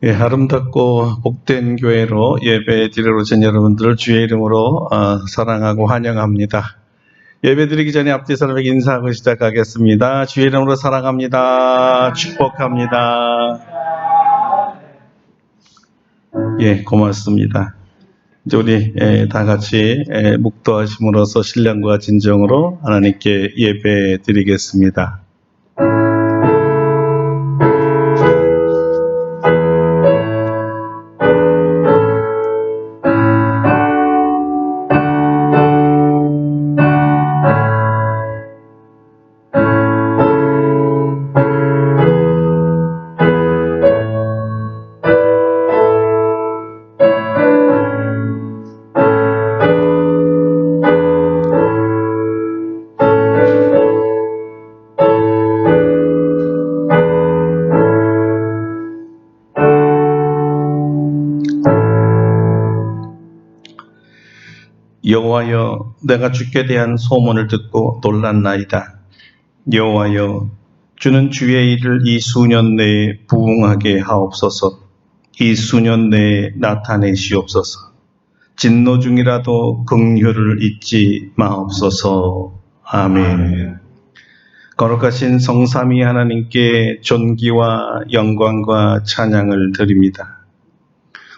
예, 아름답고 복된 교회로 예배 드리러 오신 여러분들을 주의 이름으로 사랑하고 환영합니다. 예배 드리기 전에 앞뒤 사람에게 인사하고 시작하겠습니다. 주의 이름으로 사랑합니다. 축복합니다. 예, 고맙습니다. 이제 우리 다 같이 묵도하심으로써 신령과 진정으로 하나님께 예배 드리겠습니다. 여호와여, 내가 주께 대한 소문을 듣고 놀랐나이다. 여호와여, 주는 주의 일을 이 수년 내에 부응하게 하옵소서. 이 수년 내에 나타내시옵소서. 진노 중이라도 긍휼을 잊지 마옵소서. 아멘. 거룩하신 성삼위 하나님께 존귀와 영광과 찬양을 드립니다.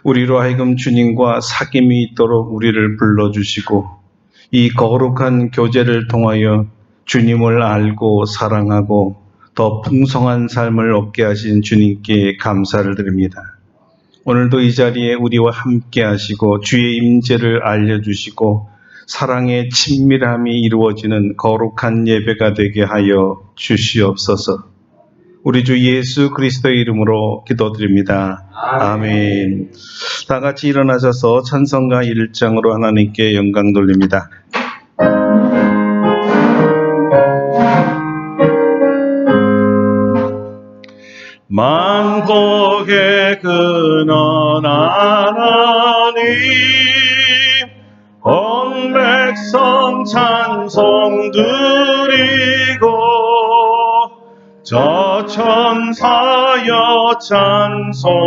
우리로 하여금 주님과 사귐이 있도록 우리를 불러주시고 이 거룩한 교제를 통하여 주님을 알고 사랑하고 더 풍성한 삶을 얻게 하신 주님께 감사를 드립니다. 오늘도 이 자리에 우리와 함께 하시고 주의 임재를 알려주시고 사랑의 친밀함이 이루어지는 거룩한 예배가 되게 하여 주시옵소서. 우리 주 예수 그리스도의 이름으로 기도드립니다. 아멘. 다 같이 일어나셔서 찬송가 1장으로 하나님께 영광 돌립니다. 만국의 근원 하나님, 온 백성 찬송 드리고 저 천사여 찬송하세.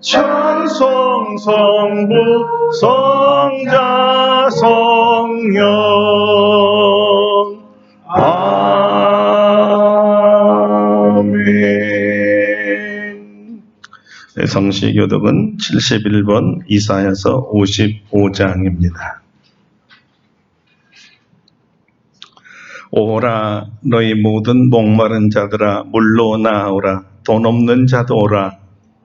찬송 성부 성자 성령 아멘. 네, 성시교독은 71번 이사야서 55장입니다. 오라, 너희 모든 목마른 자들아 물로 나오라. 돈 없는 자도 오라.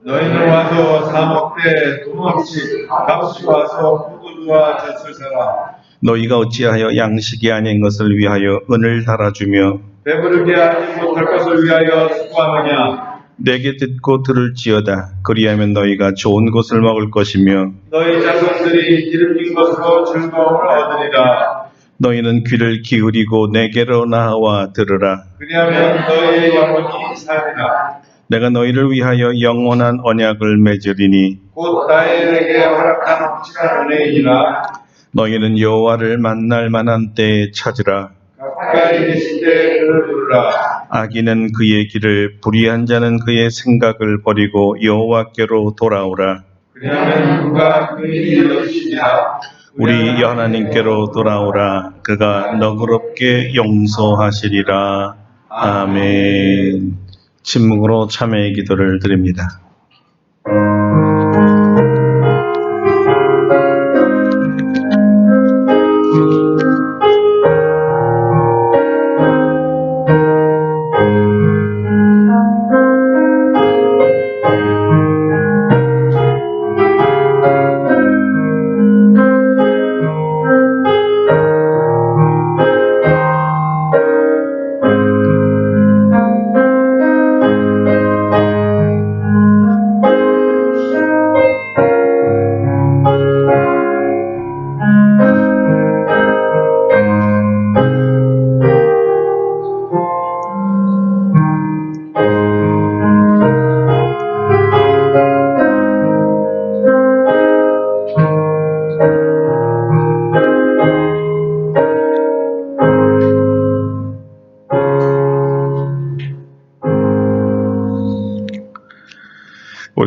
너희는 와서 사 먹되 돈 없이 값이 와서 포도주와 젖을 사라. 너희가 어찌하여 양식이 아닌 것을 위하여 은을 달아주며 배부르게 하지 못할 것을 위하여 수고하느냐. 내게 듣고 들을지어다. 그리하면 너희가 좋은 것을 먹을 것이며 너희 자손들이 기름진 것으로 즐거움을 얻으리라. 너희는 귀를 기울이고 내게로 나와 들으라. 그리하면 너희의 영혼이 살리라. 내가 너희를 위하여 영원한 언약을 맺으리니 곧 나에게 허락한 확실한 은혜이니라. 너희는 여호와를 만날 만한 때에 찾으라. 가까이 계실 때 그를 부르라. 악인은 그의 길을, 불의한 자는 그의 생각을 버리고 여호와께로 돌아오라. 그리하면 누가 그 일을 여기시리라. 우리 하나님께로 돌아오라. 그가 너그럽게 용서하시리라. 아멘. 침묵으로 참회의 기도를 드립니다.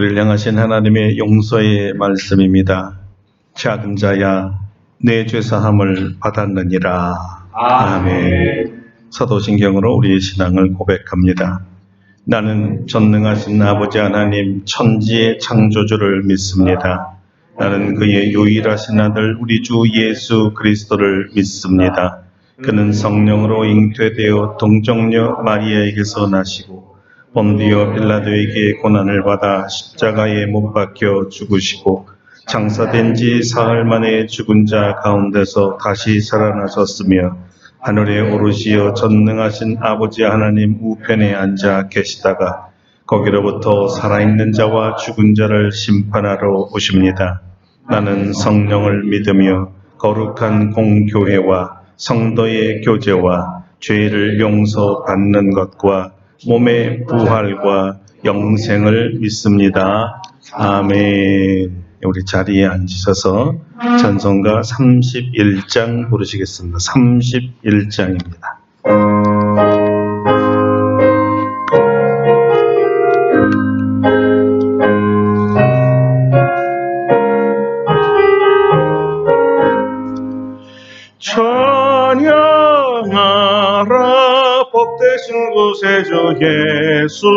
우리를 향하신 하나님의 용서의 말씀입니다. 작은 자야, 내 죄사함을 받았느니라. 아멘. 사도신경으로 우리의 신앙을 고백합니다. 나는 전능하신 아버지 하나님 천지의 창조주를 믿습니다. 나는 그의 유일하신 아들 우리 주 예수 그리스도를 믿습니다. 그는 성령으로 잉태되어 동정녀 마리아에게서 나시고 본디오 빌라도에게 고난을 받아 십자가에 못 박혀 죽으시고 장사된 지 사흘 만에 죽은 자 가운데서 다시 살아나셨으며 하늘에 오르시어 전능하신 아버지 하나님 우편에 앉아 계시다가 거기로부터 살아있는 자와 죽은 자를 심판하러 오십니다. 나는 성령을 믿으며 거룩한 공교회와 성도의 교제와 죄를 용서받는 것과 몸의 부활과 영생을 믿습니다. 아멘. 우리 자리에 앉으셔서 찬송가 31장 부르시겠습니다. 31장입니다. 찬양하라 복되신 구세주 예수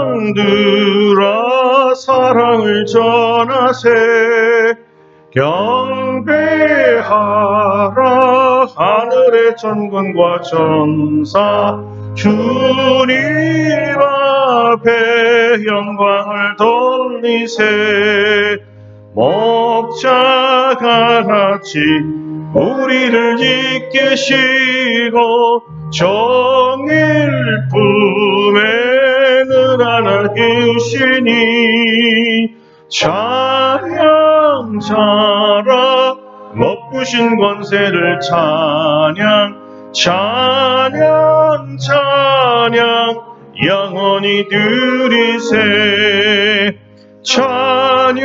백성들아 사랑을 전하세 경배하라 하늘의 천군과 천사 주님 앞에 영광을 돌리세 목자가 같이 우리를 이끄시고 정일 품에 늘 안아 계시니 찬양자라 높으신 권세를 찬양 찬양 찬양 영원히 드리세 찬양하라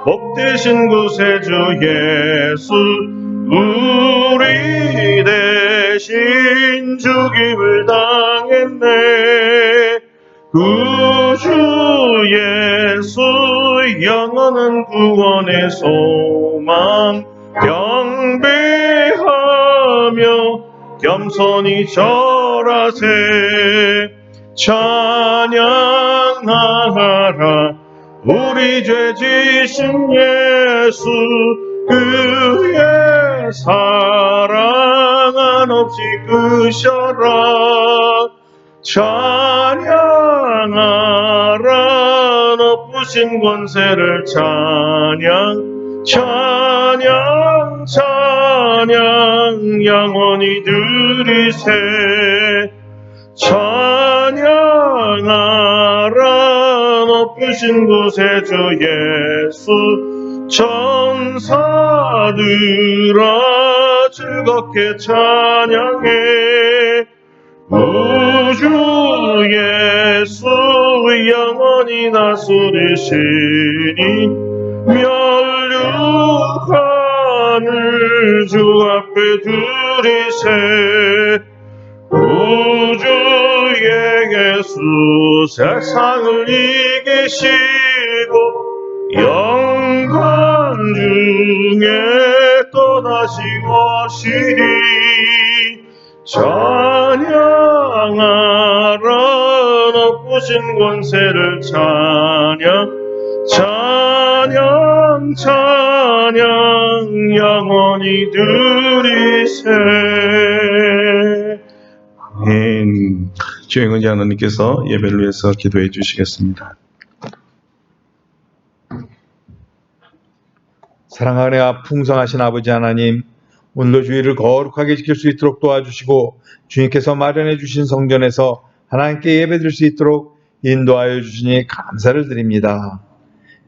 복되신 구세주 예수 우리 대신 죽임을 당했네 구주 예수 영원한 구원의 소망 경배하며 겸손히 절하세 찬양하라 우리 죄 지신 예수 그의 사랑 한없이 크셔라 찬양하라 높으신 권세를 찬양 찬양 찬양 영원히 드리세 찬양하라 높으신 구세주 예수 천사들아 즐겁게 찬양해 우주 예수 영원히 다스리시니 멸류관을 주 앞에 드리세 우주의 예수 세상을 이기시고 영광 중에 또다시 오시리 찬양하라 높으신 권세를 찬양 찬양 찬양 영원히 드리세 아멘. 주행은지 하나님께서 예배를 위해서 기도해 주시겠습니다. 사랑하여 풍성하신 아버지 하나님, 오늘도 주일을 거룩하게 지킬 수 있도록 도와주시고 주님께서 마련해 주신 성전에서 하나님께 예배드릴 수 있도록 인도하여 주시니 감사를 드립니다.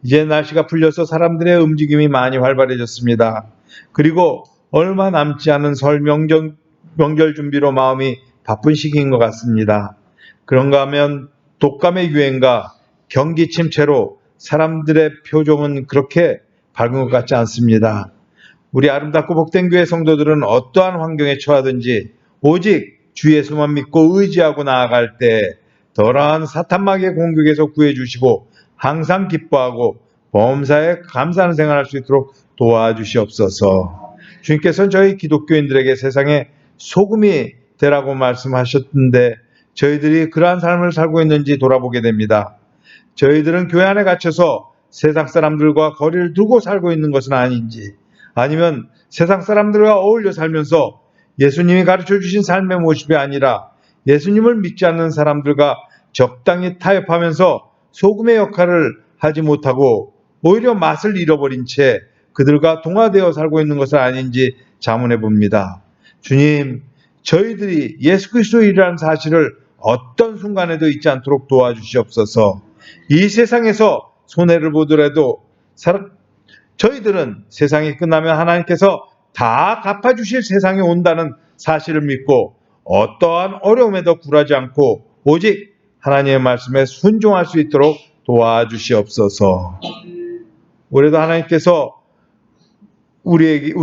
이제 날씨가 풀려서 사람들의 움직임이 많이 활발해졌습니다. 그리고 얼마 남지 않은 설 명절 준비로 마음이 바쁜 시기인 것 같습니다. 그런가 하면 독감의 유행과 경기 침체로 사람들의 표정은 그렇게 밝은 것 같지 않습니다. 우리 아름답고 복된 교회 성도들은 어떠한 환경에 처하든지 오직 주 예수만 믿고 의지하고 나아갈 때 더러한 사탄마귀의 공격에서 구해주시고 항상 기뻐하고 범사에 감사하는 생활할 수 있도록 도와주시옵소서. 주님께서는 저희 기독교인들에게 세상에 소금이 되라고 말씀하셨는데 저희들이 그러한 삶을 살고 있는지 돌아보게 됩니다. 저희들은 교회 안에 갇혀서 세상 사람들과 거리를 두고 살고 있는 것은 아닌지, 아니면 세상 사람들과 어울려 살면서 예수님이 가르쳐 주신 삶의 모습이 아니라 예수님을 믿지 않는 사람들과 적당히 타협하면서 소금의 역할을 하지 못하고 오히려 맛을 잃어버린 채 그들과 동화되어 살고 있는 것은 아닌지 자문해 봅니다. 주님, 저희들이 예수 그리스도이라는 사실을 어떤 순간에도 잊지 않도록 도와주시옵소서. 이 세상에서 손해를 보더라도 저희들은 세상이 끝나면 하나님께서 다 갚아주실 세상이 온다는 사실을 믿고 어떠한 어려움에도 굴하지 않고 오직 하나님의 말씀에 순종할 수 있도록 도와주시옵소서. 올해도 하나님께서 우리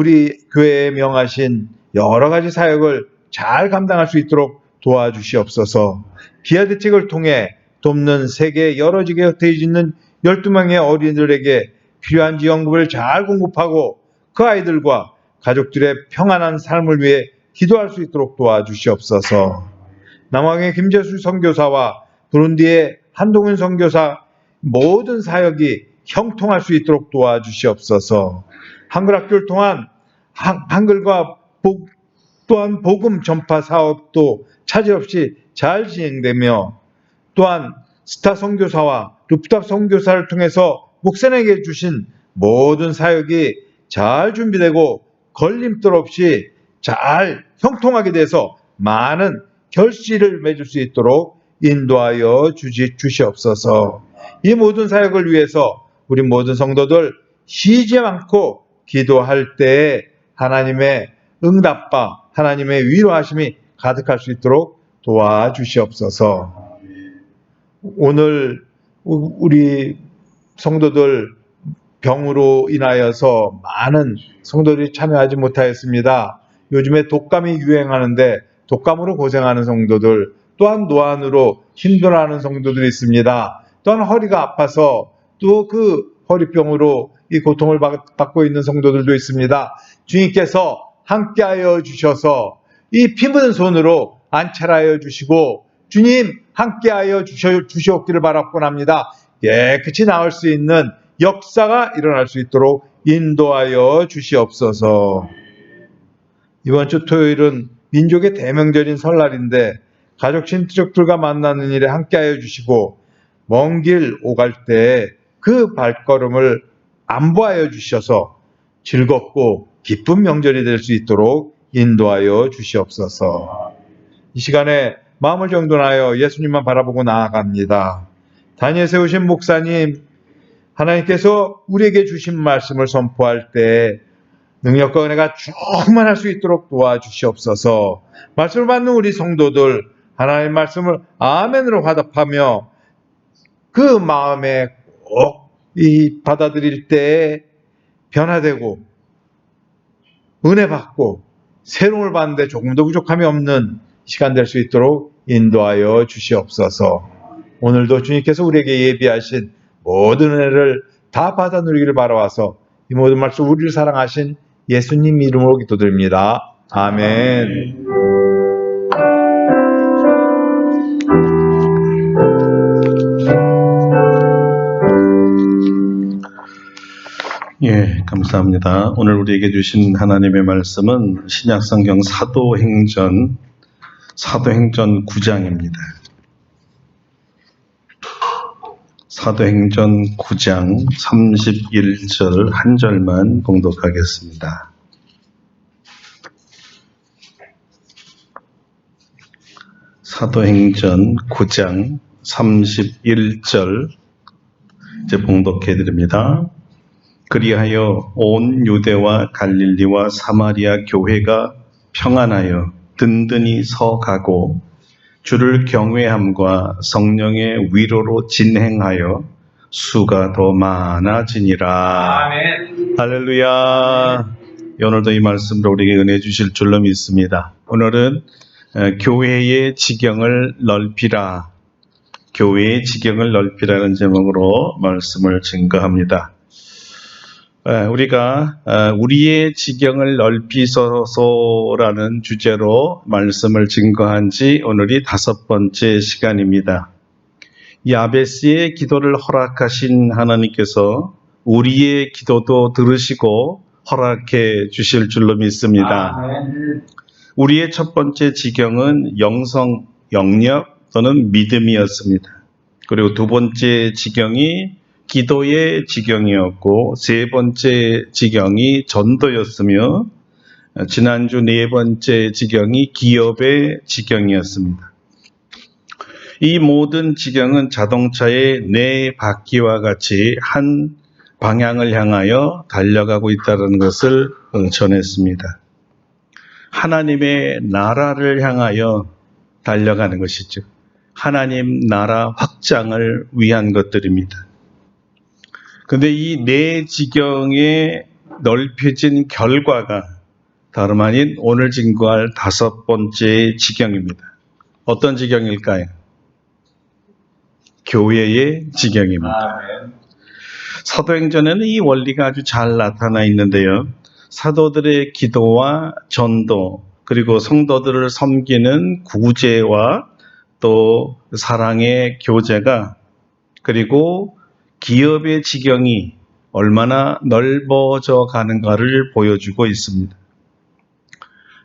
교회에 명하신 여러 가지 사역을 잘 감당할 수 있도록 도와주시옵소서. 기아 대책을 통해 돕는 세계 여러 지역에 흩어져 있는 12명의 어린이들에게 필요한 지원금을 잘 공급하고 그 아이들과 가족들의 평안한 삶을 위해 기도할 수 있도록 도와주시옵소서. 남왕의 김재수 선교사와 부룬디의 한동훈 선교사 모든 사역이 형통할 수 있도록 도와주시옵소서. 한글학교를 통한 한글과 또한 복음 전파 사업도 차질 없이 잘 진행되며 또한 스타 선교사와 루프탑 선교사를 통해서 목사에게 주신 모든 사역이 잘 준비되고 걸림돌 없이 잘 형통하게 돼서 많은 결실을 맺을 수 있도록 인도하여 주시옵소서. 이 모든 사역을 위해서 우리 모든 성도들 쉬지 않고 기도할 때에 하나님의 응답과 하나님의 위로하심이 가득할 수 있도록 도와주시옵소서. 오늘 우리 성도들 병으로 인하여서 많은 성도들이 참여하지 못하였습니다. 요즘에 독감이 유행하는데 독감으로 고생하는 성도들, 또한 노안으로 힘들어하는 성도들이 있습니다. 또한 허리가 아파서 또 그 허리병으로 이 고통을 받고 있는 성도들도 있습니다. 주님께서 함께하여 주셔서 이 피 묻은 손으로 안찰하여 주시고 주님 함께하여 주시옵기를 바라곤 합니다. 깨끗이 나을 수 있는 역사가 일어날 수 있도록 인도하여 주시옵소서. 이번 주 토요일은 민족의 대명절인 설날인데 가족 친척들과 만나는 일에 함께하여 주시고 먼 길 오갈 때 그 발걸음을 안보하여 주셔서 즐겁고 기쁜 명절이 될 수 있도록 인도하여 주시옵소서. 이 시간에 마음을 정돈하여 예수님만 바라보고 나아갑니다. 단위에 세우신 목사님, 하나님께서 우리에게 주신 말씀을 선포할 때 능력과 은혜가 충만할 수 있도록 도와주시옵소서. 말씀을 받는 우리 성도들 하나님의 말씀을 아멘으로 화답하며 그 마음에 꼭 이 받아들일 때에 변화되고 은혜 받고 새로움을 받는데 조금도 부족함이 없는 시간 될 수 있도록 인도하여 주시옵소서. 오늘도 주님께서 우리에게 예비하신 모든 은혜를 다 받아 누리기를 바라와서 이 모든 말씀 우리를 사랑하신 예수님 이름으로 기도드립니다. 아멘. 예, 감사합니다. 오늘 우리에게 주신 하나님의 말씀은 신약성경 사도행전 9장입니다. 사도행전 9장 31절 한 절만 봉독하겠습니다. 사도행전 9장 31절 이제 봉독해 드립니다. 그리하여 온 유대와 갈릴리와 사마리아 교회가 평안하여 든든히 서가고 주를 경외함과 성령의 위로로 진행하여 수가 더 많아지니라. 아멘. 할렐루야. 오늘도 이 말씀으로 우리에게 은혜 주실 줄로 믿습니다. 오늘은 교회의 지경을 넓히라 교회의 지경을 넓히라는 제목으로 말씀을 증거합니다. 우리가 우리의 지경을 넓히소서라는 주제로 말씀을 증거한 지 오늘이 5번째 시간입니다. 야베스의 기도를 허락하신 하나님께서 우리의 기도도 들으시고 허락해 주실 줄로 믿습니다. 우리의 첫 번째 지경은 영력 또는 믿음이었습니다. 그리고 두 번째 지경이 기도의 지경이었고 세 번째 지경이 전도였으며 지난주 네 번째 지경이 기업의 지경이었습니다. 이 모든 지경은 자동차의 네 바퀴와 같이 한 방향을 향하여 달려가고 있다는 것을 전했습니다. 하나님의 나라를 향하여 달려가는 것이죠. 하나님 나라 확장을 위한 것들입니다. 그런데 이 네 지경에 넓혀진 결과가 다름 아닌 오늘 증거할 5번째 지경입니다. 어떤 지경일까요? 교회의 지경입니다. 사도행전에는 이 원리가 아주 잘 나타나 있는데요. 사도들의 기도와 전도, 그리고 성도들을 섬기는 구제와 또 사랑의 교제가, 그리고 기업의 지경이 얼마나 넓어져 가는가를 보여주고 있습니다.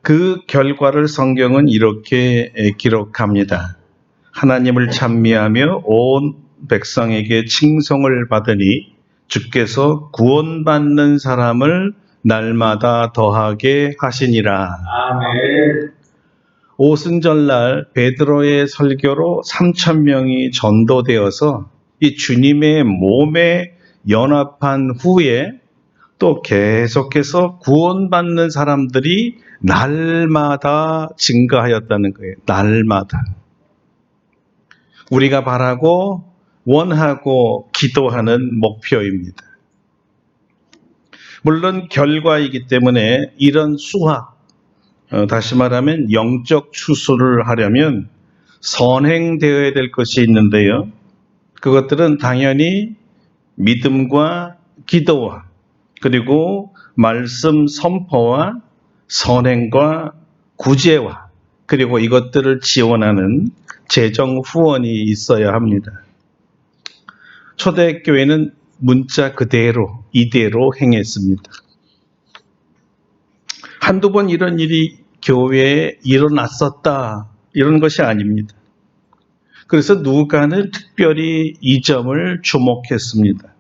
그 결과를 성경은 이렇게 기록합니다. 하나님을 찬미하며 온 백성에게 칭송을 받으니 주께서 구원받는 사람을 날마다 더하게 하시니라. 아멘. 오순절날 베드로의 설교로 3,000명이 전도되어서 이 주님의 몸에 연합한 후에 또 계속해서 구원받는 사람들이 날마다 증가하였다는 거예요. 날마다. 우리가 바라고 원하고 기도하는 목표입니다. 물론 결과이기 때문에 이런 수학, 다시 말하면 영적 추수를 하려면 선행되어야 될 것이 있는데요. 그것들은 당연히 믿음과 기도와 그리고 말씀 선포와 선행과 구제와 그리고 이것들을 지원하는 재정 후원이 있어야 합니다. 초대교회는 문자 그대로 이대로 행했습니다. 한두 번 이런 일이 교회에 일어났었다 이런 것이 아닙니다. 그래서 누가는 특별히 이 점을 주목했습니다.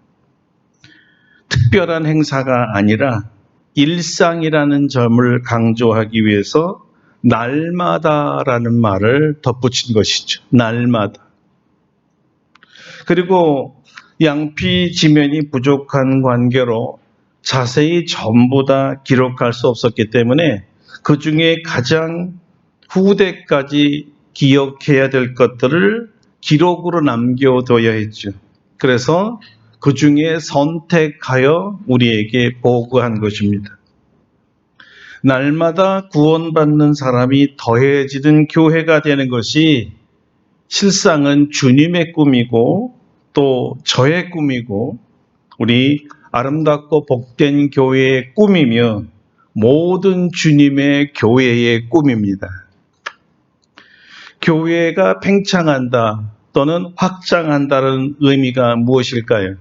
특별한 행사가 아니라 일상이라는 점을 강조하기 위해서 날마다라는 말을 덧붙인 것이죠. 날마다. 그리고 양피지면이 부족한 관계로 자세히 전부 다 기록할 수 없었기 때문에 그 중에 가장 후대까지 기억해야 될 것들을 기록으로 남겨둬야 했죠. 그래서 그 중에 선택하여 우리에게 보고한 것입니다. 날마다 구원받는 사람이 더해지는 교회가 되는 것이 실상은 주님의 꿈이고 또 저의 꿈이고 우리 아름답고 복된 교회의 꿈이며 모든 주님의 교회의 꿈입니다. 교회가 팽창한다 또는 확장한다는 의미가 무엇일까요?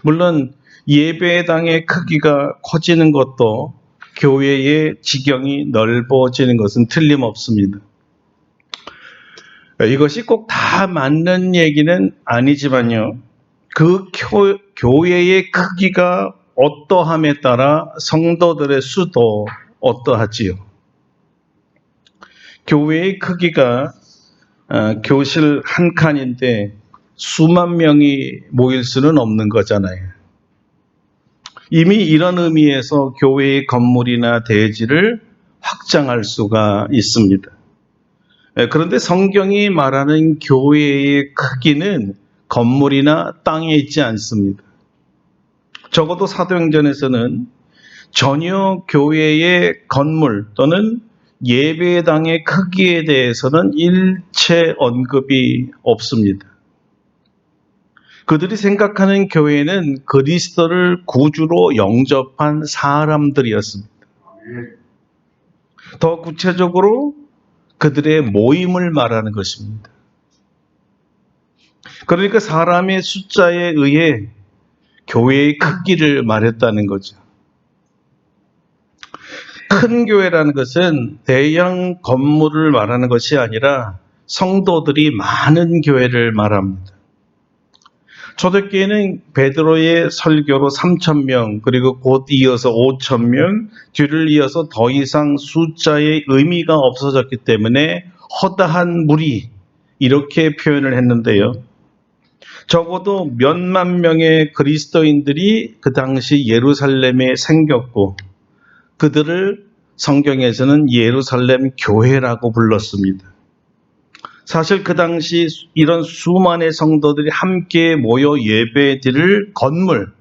물론 예배당의 크기가 커지는 것도 교회의 지경이 넓어지는 것은 틀림없습니다. 이것이 꼭 다 맞는 얘기는 아니지만요. 그 교회의 크기가 어떠함에 따라 성도들의 수도 어떠하지요. 교회의 크기가 교실 한 칸인데 수만 명이 모일 수는 없는 거잖아요. 이미 이런 의미에서 교회의 건물이나 대지를 확장할 수가 있습니다. 그런데 성경이 말하는 교회의 크기는 건물이나 땅에 있지 않습니다. 적어도 사도행전에서는 전혀 교회의 건물 또는 예배당의 크기에 대해서는 일체 언급이 없습니다. 그들이 생각하는 교회는 그리스도를 구주로 영접한 사람들이었습니다. 더 구체적으로 그들의 모임을 말하는 것입니다. 그러니까 사람의 숫자에 의해 교회의 크기를 말했다는 거죠. 큰 교회라는 것은 대형 건물을 말하는 것이 아니라 성도들이 많은 교회를 말합니다. 초대교회는 베드로의 설교로 3,000명, 그리고 곧 이어서 5,000명, 뒤를 이어서 더 이상 숫자의 의미가 없어졌기 때문에 허다한 무리, 이렇게 표현을 했는데요. 적어도 몇만 명의 그리스도인들이 그 당시 예루살렘에 생겼고, 그들을 성경에서는 예루살렘 교회라고 불렀습니다. 사실 그 당시 이런 수많은 성도들이 함께 모여 예배드릴 건물,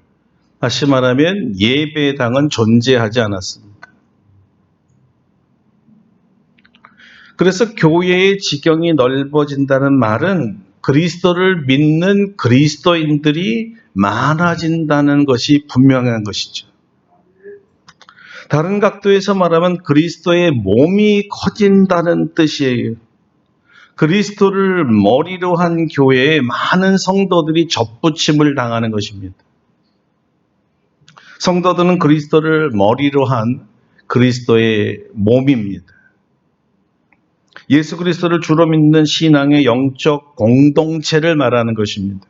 다시 말하면 예배당은 존재하지 않았습니다. 그래서 교회의 지경이 넓어진다는 말은 그리스도를 믿는 그리스도인들이 많아진다는 것이 분명한 것이죠. 다른 각도에서 말하면 그리스도의 몸이 커진다는 뜻이에요. 그리스도를 머리로 한 교회에 많은 성도들이 접붙임을 당하는 것입니다. 성도들은 그리스도를 머리로 한 그리스도의 몸입니다. 예수 그리스도를 주로 믿는 신앙의 영적 공동체를 말하는 것입니다.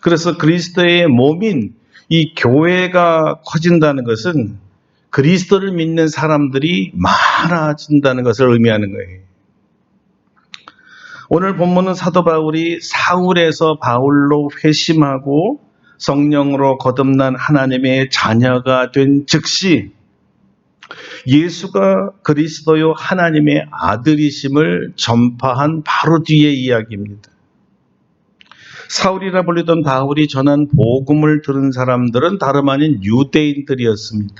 그래서 그리스도의 몸인 이 교회가 커진다는 것은 그리스도를 믿는 사람들이 많아진다는 것을 의미하는 거예요. 오늘 본문은 사도 바울이 사울에서 바울로 회심하고 성령으로 거듭난 하나님의 자녀가 된 즉시 예수가 그리스도요 하나님의 아들이심을 전파한 바로 뒤의 이야기입니다. 사울이라 불리던 바울이 전한 복음을 들은 사람들은 다름 아닌 유대인들이었습니다.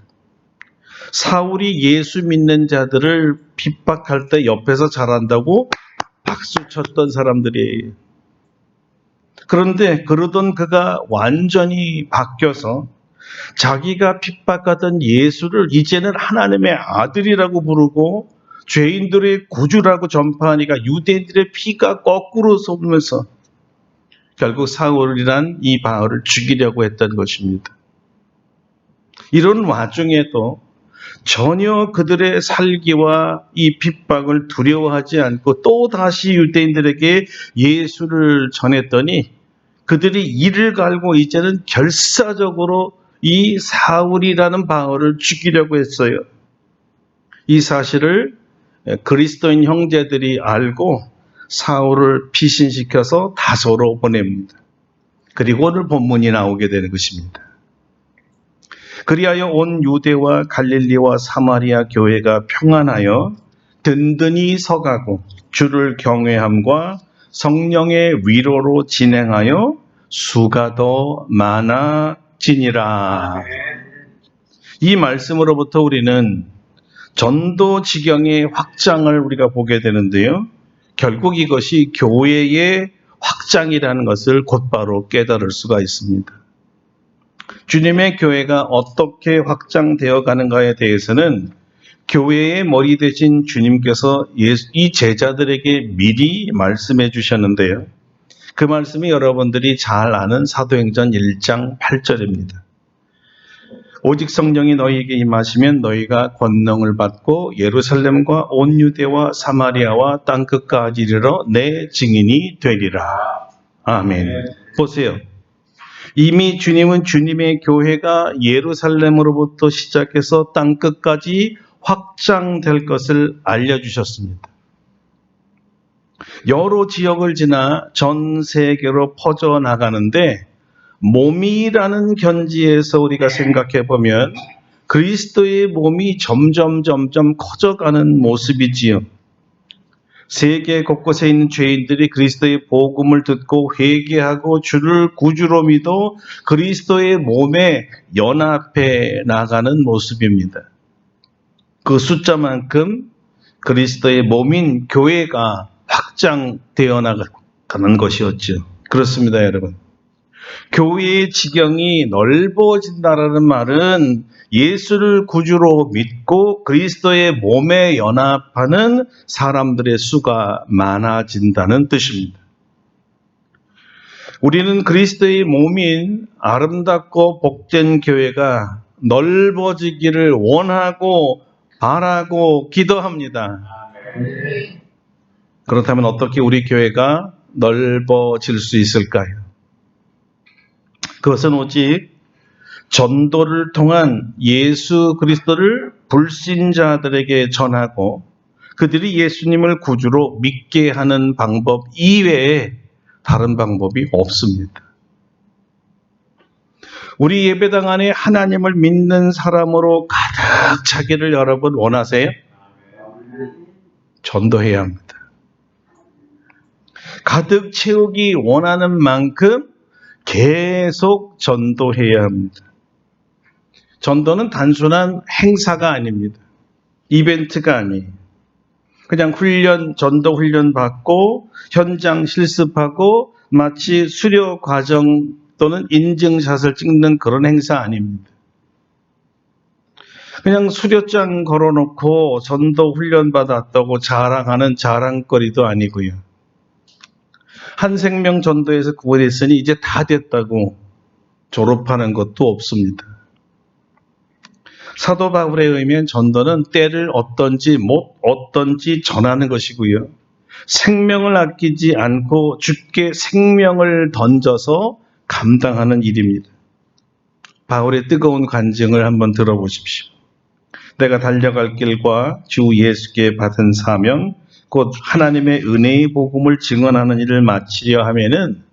사울이 예수 믿는 자들을 핍박할 때 옆에서 잘한다고 박수 쳤던 사람들이에요. 그런데 그러던 그가 완전히 바뀌어서 자기가 핍박하던 예수를 이제는 하나님의 아들이라고 부르고 죄인들의 구주라고 전파하니까 유대인들의 피가 거꾸로 솟으면서 결국 사울이란 이 바울을 죽이려고 했던 것입니다. 이런 와중에도 전혀 그들의 살기와 이 핍박을 두려워하지 않고 또 다시 유대인들에게 예수를 전했더니 그들이 이를 갈고 이제는 결사적으로 이 사울이라는 바울을 죽이려고 했어요. 이 사실을 그리스도인 형제들이 알고 사울을 피신시켜서 다소로 보냅니다. 그리고 오늘 본문이 나오게 되는 것입니다. 그리하여 온 유대와 갈릴리와 사마리아 교회가 평안하여 든든히 서가고 주를 경외함과 성령의 위로로 진행하여 수가 더 많아지니라. 이 말씀으로부터 우리는 전도 지경의 확장을 우리가 보게 되는데요. 결국 이것이 교회의 확장이라는 것을 곧바로 깨달을 수가 있습니다. 주님의 교회가 어떻게 확장되어 가는가에 대해서는 교회의 머리 되신 주님께서 이 제자들에게 미리 말씀해 주셨는데요. 그 말씀이 여러분들이 잘 아는 사도행전 1장 8절입니다. 오직 성령이 너희에게 임하시면 너희가 권능을 받고 예루살렘과 온 유대와 사마리아와 땅끝까지 이르러 내 증인이 되리라. 아멘. 보세요. 이미 주님은 주님의 교회가 예루살렘으로부터 시작해서 땅끝까지 확장될 것을 알려주셨습니다. 여러 지역을 지나 전 세계로 퍼져나가는데 몸이라는 견지에서 우리가 생각해 보면 그리스도의 몸이 점점 커져가는 모습이지요. 세계 곳곳에 있는 죄인들이 그리스도의 복음을 듣고 회개하고 주를 구주로 믿어 그리스도의 몸에 연합해 나가는 모습입니다. 그 숫자만큼 그리스도의 몸인 교회가 확장되어 나가는 것이었죠. 그렇습니다, 여러분. 교회의 지경이 넓어진다라는 말은 예수를 구주로 믿고 그리스도의 몸에 연합하는 사람들의 수가 많아진다는 뜻입니다. 우리는 그리스도의 몸인 아름답고 복된 교회가 넓어지기를 원하고 바라고 기도합니다. 그렇다면 어떻게 우리 교회가 넓어질 수 있을까요? 그것은 오직 전도를 통한 예수 그리스도를 불신자들에게 전하고 그들이 예수님을 구주로 믿게 하는 방법 이외에 다른 방법이 없습니다. 우리 예배당 안에 하나님을 믿는 사람으로 가득 차기를 여러분 원하세요? 전도해야 합니다. 가득 채우기 원하는 만큼 계속 전도해야 합니다. 전도는 단순한 행사가 아닙니다. 이벤트가 아니에요. 그냥 전도 훈련 받고 현장 실습하고 마치 수료 과정 또는 인증샷을 찍는 그런 행사 아닙니다. 그냥 수료장 걸어놓고 전도 훈련 받았다고 자랑하는 자랑거리도 아니고요. 한 생명 전도에서 구원했으니 이제 다 됐다고 졸업하는 것도 없습니다. 사도 바울에 의하면 전도는 때를 어떤지 못 어떤지 전하는 것이고요. 생명을 아끼지 않고 주께 생명을 던져서 감당하는 일입니다. 바울의 뜨거운 간증을 한번 들어보십시오. 내가 달려갈 길과 주 예수께 받은 사명 곧 하나님의 은혜의 복음을 증언하는 일을 마치려 하면은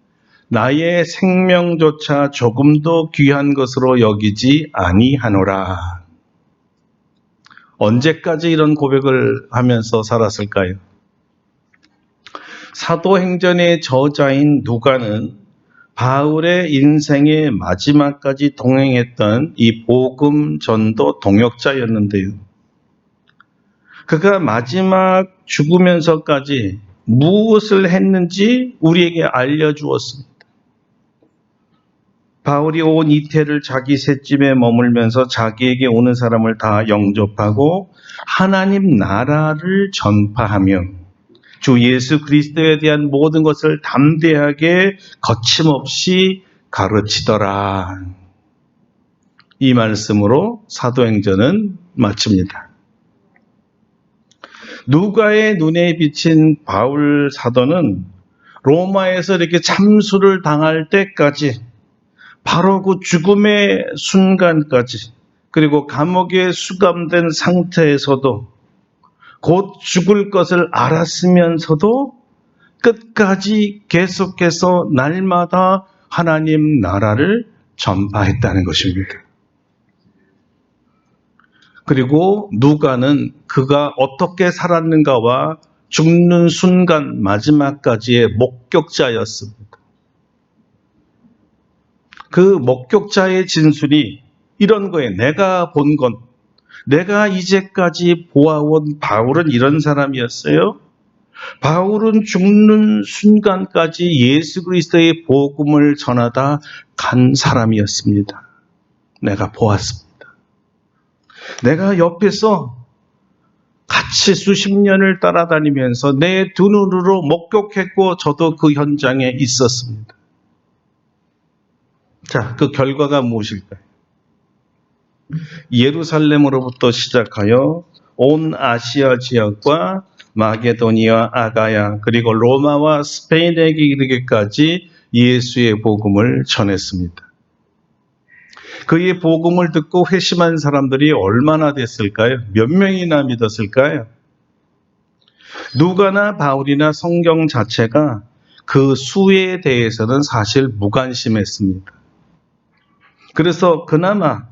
나의 생명조차 조금도 귀한 것으로 여기지 아니하노라. 언제까지 이런 고백을 하면서 살았을까요? 사도행전의 저자인 누가는 바울의 인생의 마지막까지 동행했던 이 복음 전도 동역자였는데요. 그가 마지막 죽으면서까지 무엇을 했는지 우리에게 알려주었습니다. 바울이 온 이태를 자기 셋집에 머물면서 자기에게 오는 사람을 다 영접하고 하나님 나라를 전파하며 주 예수 그리스도에 대한 모든 것을 담대하게 거침없이 가르치더라. 이 말씀으로 사도행전은 마칩니다. 누가의 눈에 비친 바울 사도는 로마에서 이렇게 참수를 당할 때까지 바로 그 죽음의 순간까지 그리고 감옥에 수감된 상태에서도 곧 죽을 것을 알았으면서도 끝까지 계속해서 날마다 하나님 나라를 전파했다는 것입니다. 그리고 누가는 그가 어떻게 살았는가와 죽는 순간 마지막까지의 목격자였습니다. 그 목격자의 진술이 이런 거예요. 내가 본 건, 내가 이제까지 보아온 바울은 이런 사람이었어요. 바울은 죽는 순간까지 예수 그리스도의 복음을 전하다 간 사람이었습니다. 내가 보았습니다. 내가 옆에서 같이 수십 년을 따라다니면서 내 두 눈으로 목격했고 저도 그 현장에 있었습니다. 자, 그 결과가 무엇일까요? 예루살렘으로부터 시작하여 온 아시아 지역과 마게도니아, 아가야, 그리고 로마와 스페인에게 이르기까지 예수의 복음을 전했습니다. 그의 복음을 듣고 회심한 사람들이 얼마나 됐을까요? 몇 명이나 믿었을까요? 누가나 바울이나 성경 자체가 그 수에 대해서는 사실 무관심했습니다. 그래서 그나마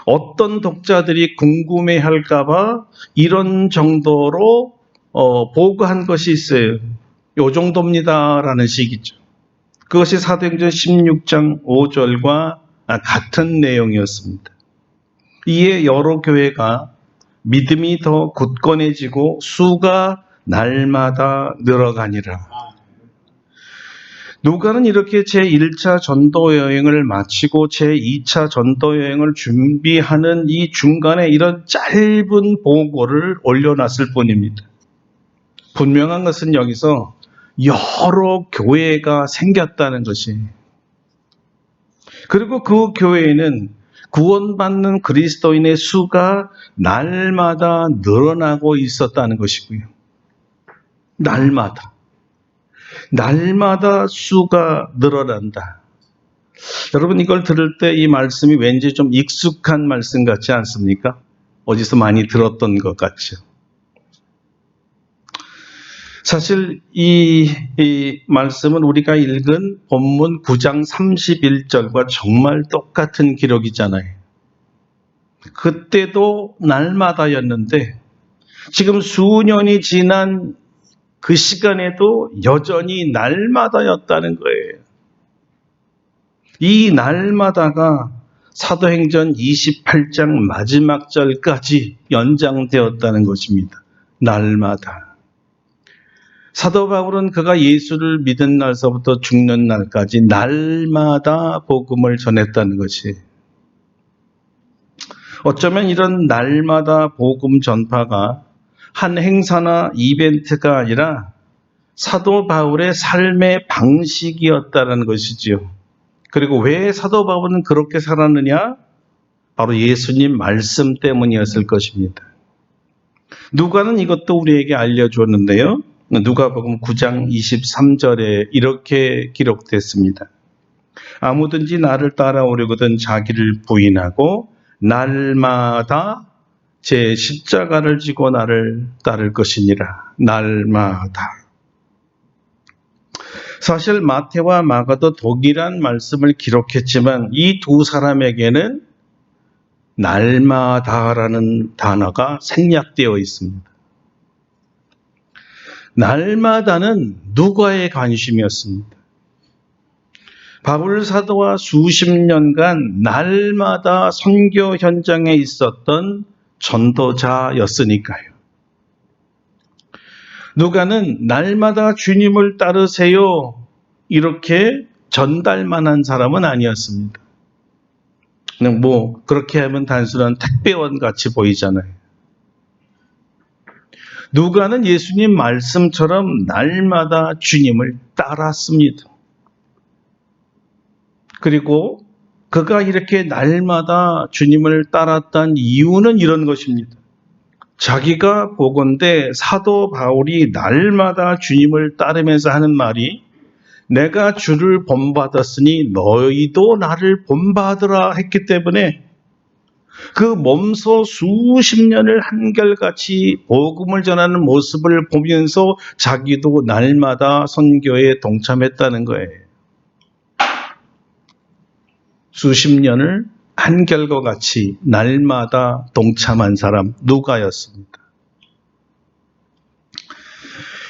어떤 독자들이 궁금해할까봐 이런 정도로 보고한 것이 있어요. 요 정도입니다라는 식이죠. 그것이 사도행전 16장 5절과 같은 내용이었습니다. 이에 여러 교회가 믿음이 더 굳건해지고 수가 날마다 늘어가니라. 누가는 이렇게 제1차 전도 여행을 마치고 제2차 전도 여행을 준비하는 이 중간에 이런 짧은 보고를 올려놨을 뿐입니다. 분명한 것은 여기서 여러 교회가 생겼다는 것이, 그리고 그 교회에는 구원받는 그리스도인의 수가 날마다 늘어나고 있었다는 것이고요. 날마다 수가 늘어난다. 여러분, 이걸 들을 때 이 말씀이 왠지 좀 익숙한 말씀 같지 않습니까? 어디서 많이 들었던 것 같죠. 사실 이 말씀은 우리가 읽은 본문 9장 31절과 정말 똑같은 기록이잖아요. 그때도 날마다였는데 지금 수년이 지난 그 시간에도 여전히 날마다였다는 거예요. 이 날마다가 사도행전 28장 마지막 절까지 연장되었다는 것입니다. 날마다. 사도 바울은 그가 예수를 믿은 날서부터 죽는 날까지 날마다 복음을 전했다는 것이, 어쩌면 이런 날마다 복음 전파가 한 행사나 이벤트가 아니라 사도 바울의 삶의 방식이었다는 것이지요. 그리고 왜 사도 바울은 그렇게 살았느냐? 바로 예수님 말씀 때문이었을 것입니다. 누가는 이것도 우리에게 알려주었는데요. 누가복음 9장 23절에 이렇게 기록됐습니다. 아무든지 나를 따라오려거든 자기를 부인하고 날마다 제 십자가를 지고 나를 따를 것이니라. 날마다. 사실 마태와 마가도 동일한 말씀을 기록했지만 이 두 사람에게는 날마다라는 단어가 생략되어 있습니다. 날마다는 누가의 관심이었습니다. 바울 사도와 수십 년간 날마다 선교 현장에 있었던 전도자였으니까요. 누가는 날마다 주님을 따르세요 이렇게 전달만 한 사람은 아니었습니다. 그냥 그렇게 하면 단순한 택배원 같이 보이잖아요. 누가는 예수님 말씀처럼 날마다 주님을 따랐습니다. 그리고 그가 이렇게 날마다 주님을 따랐던 이유는 이런 것입니다. 자기가 보건대 사도 바울이 날마다 주님을 따르면서 하는 말이 내가 주를 본받았으니 너희도 나를 본받으라 했기 때문에 그 몸소 수십 년을 한결같이 복음을 전하는 모습을 보면서 자기도 날마다 선교에 동참했다는 거예요. 수십 년을 한결과 같이 날마다 동참한 사람 누가였습니다.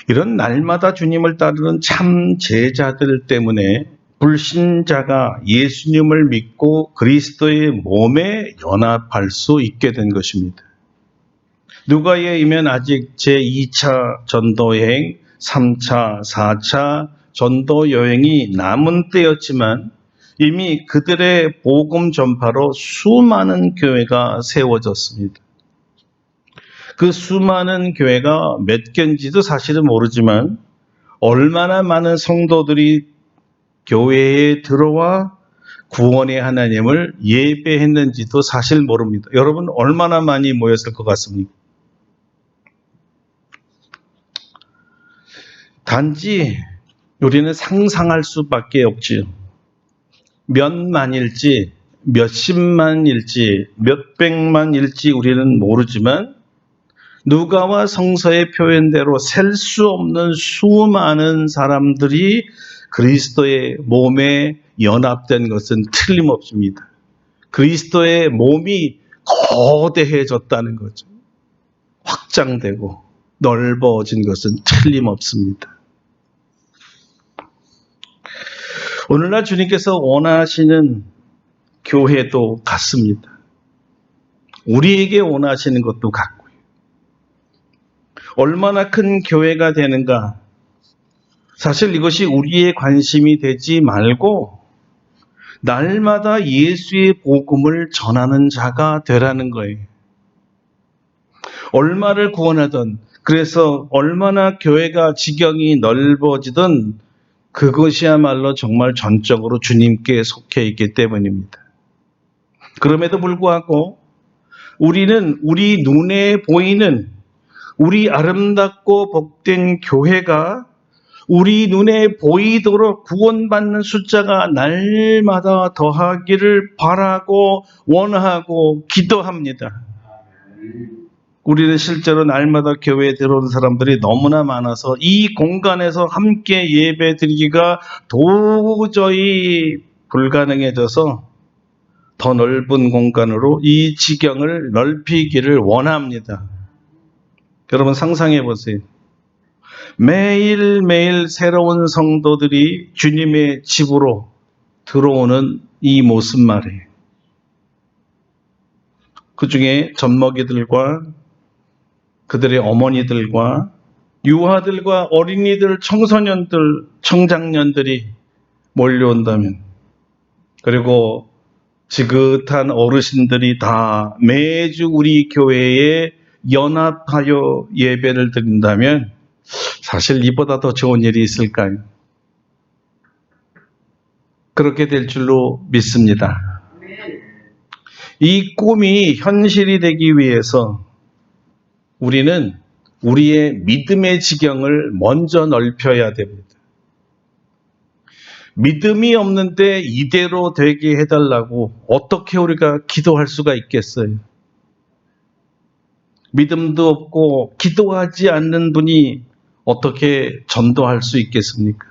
이런 날마다 주님을 따르는 참 제자들 때문에 불신자가 예수님을 믿고 그리스도의 몸에 연합할 수 있게 된 것입니다. 누가에 의하면 아직 제2차 전도여행, 3차, 4차 전도여행이 남은 때였지만 이미 그들의 복음 전파로 수많은 교회가 세워졌습니다. 그 수많은 교회가 몇 개인지도 사실은 모르지만 얼마나 많은 성도들이 교회에 들어와 구원의 하나님을 예배했는지도 사실 모릅니다. 여러분 얼마나 많이 모였을 것 같습니까? 단지 우리는 상상할 수밖에 없지요. 몇만일지, 몇십만일지, 몇백만일지 우리는 모르지만 누가와 성서의 표현대로 셀 수 없는 수많은 사람들이 그리스도의 몸에 연합된 것은 틀림없습니다. 그리스도의 몸이 거대해졌다는 거죠. 확장되고 넓어진 것은 틀림없습니다. 오늘날 주님께서 원하시는 교회도 같습니다. 우리에게 원하시는 것도 같고요. 얼마나 큰 교회가 되는가? 사실 이것이 우리의 관심이 되지 말고 날마다 예수의 복음을 전하는 자가 되라는 거예요. 얼마를 구원하든, 그래서 얼마나 교회가 지경이 넓어지든 그것이야말로 정말 전적으로 주님께 속해 있기 때문입니다. 그럼에도 불구하고 우리는 우리 눈에 보이는 우리 아름답고 복된 교회가 우리 눈에 보이도록 구원받는 숫자가 날마다 더하기를 바라고 원하고 기도합니다. 우리는 실제로 날마다 교회에 들어오는 사람들이 너무나 많아서 이 공간에서 함께 예배 드리기가 도저히 불가능해져서 더 넓은 공간으로 이 지경을 넓히기를 원합니다. 여러분 상상해 보세요. 매일매일 새로운 성도들이 주님의 집으로 들어오는 이 모습 말이에요. 그 중에 젖먹이들과 그들의 어머니들과 유아들과 어린이들, 청소년들, 청장년들이 몰려온다면, 그리고 지긋한 어르신들이 다 매주 우리 교회에 연합하여 예배를 드린다면 사실 이보다 더 좋은 일이 있을까요? 그렇게 될 줄로 믿습니다. 이 꿈이 현실이 되기 위해서 우리는 우리의 믿음의 지경을 먼저 넓혀야 됩니다. 믿음이 없는데 이대로 되게 해달라고 어떻게 우리가 기도할 수가 있겠어요? 믿음도 없고 기도하지 않는 분이 어떻게 전도할 수 있겠습니까?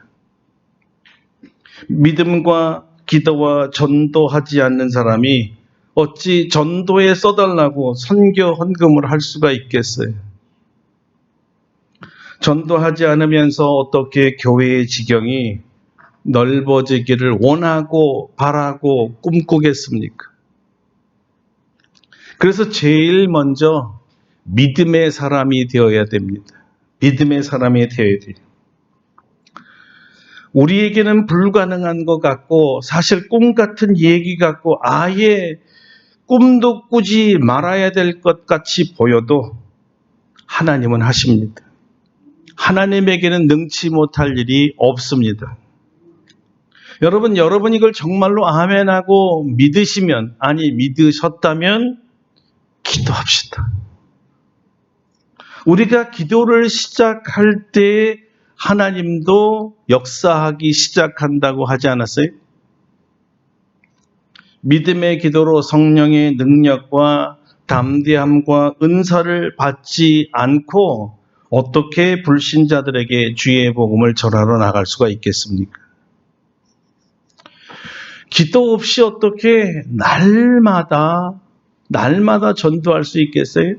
믿음과 기도와 전도하지 않는 사람이 어찌 전도에 써달라고 선교 헌금을 할 수가 있겠어요? 전도하지 않으면서 어떻게 교회의 지경이 넓어지기를 원하고 바라고 꿈꾸겠습니까? 그래서 제일 먼저 믿음의 사람이 되어야 됩니다. 믿음의 사람이 되어야 돼요. 우리에게는 불가능한 것 같고 사실 꿈 같은 얘기 같고 아예 꿈도 꾸지 말아야 될 것 같이 보여도 하나님은 하십니다. 하나님에게는 능치 못할 일이 없습니다. 여러분 이걸 정말로 아멘하고 믿으시면, 아니 믿으셨다면 기도합시다. 우리가 기도를 시작할 때 하나님도 역사하기 시작한다고 하지 않았어요? 믿음의 기도로 성령의 능력과 담대함과 은사를 받지 않고 어떻게 불신자들에게 주의 복음을 전하러 나갈 수가 있겠습니까? 기도 없이 어떻게 날마다 전도할 수 있겠어요?